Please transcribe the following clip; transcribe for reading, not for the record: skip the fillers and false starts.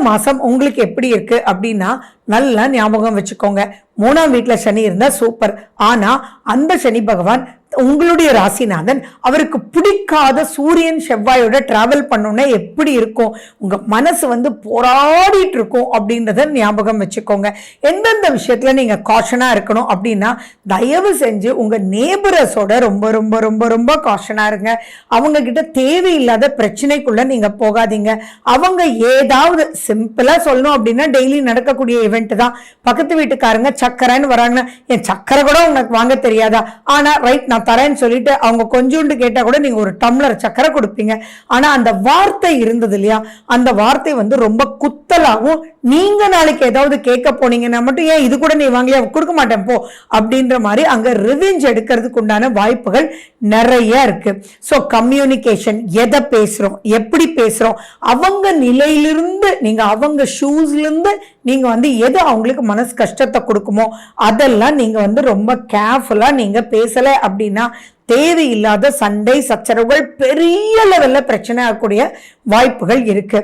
மாசம் உங்களுக்கு எப்படி இருக்கு அப்படின்னா நல்லா ஞாபகம் வச்சுக்கோங்க. 3ஆம் வீட்டுல சனி இருந்தா சூப்பர். ஆனா அந்த சனி பகவான் உங்களுடைய ராசிநாதன், அவருக்கு பிடிக்காத சூரியன் செவ்வாயோட டிராவல் பண்ணோன்னா எப்படி இருக்கும், உங்க மனசு போராடிட்டு இருக்கும் அப்படின்றத ஞாபகம் வச்சுக்கோங்க. எந்தெந்த விஷயத்துல நீங்க காஷனா இருக்கணும் அப்படின்னா, தயவு செஞ்சு உங்க நேபரஸோட ரொம்ப ரொம்ப ரொம்ப ரொம்ப காஷனா இருங்க. அவங்க கிட்ட தேவையில்லாத பிரச்சனைக்குள்ள நீங்க போகாதீங்க. அவங்க ஏதாவது சிம்பிளா சொல்லணும் அப்படின்னா டெய்லி நடக்கக்கூடிய இவெண்ட் தான். பக்கத்து வீட்டுக்காரங்க சக்கரைன்னு வராங்கன்னா, என் சக்கரை கூட உனக்கு வாங்க தெரியாதா, ஆனா ரைட் நான் தரேன்னு சொல்லிட்டு அவங்க கொஞ்சோண்டு கேட்டா கூட நீங்க ஒரு டம்ளர் சக்கரை கொடுப்பீங்க. ஆனா அந்த வார்த்தை இருந்தது இல்லையா, அந்த வார்த்தை ரொம்ப குத்தலாகவும், நீங்க நாளைக்கு ஏதாவது கேட்க போனீங்கன்னா மட்டும் ஏன் இது கூட நீ வாங்கலையா, கொடுக்க மாட்டேன் போ அப்படின்ற மாதிரி அங்க ரிவெஞ்ச் எடுக்கிறதுக்கு உண்டான வாய்ப்புகள் நிறைய இருக்கு. சோ கம்யூனிகேஷன், எதை பேசுறோம், எப்படி பேசுறோம், அவங்க நிலையிலிருந்து நீங்க அவங்க ஷூஸ்ல இருந்து நீங்க எது அவங்களுக்கு மனசு கஷ்டத்தை கொடுக்குமோ அதெல்லாம் நீங்க ரொம்ப கேர்ஃபுல்லா நீங்க பேசல அப்படின்னா தேவையில்லாத சண்டை சச்சரவுகள் பெரிய லெவல்ல பிரச்சனை ஆகக்கூடிய வாய்ப்புகள் இருக்கு.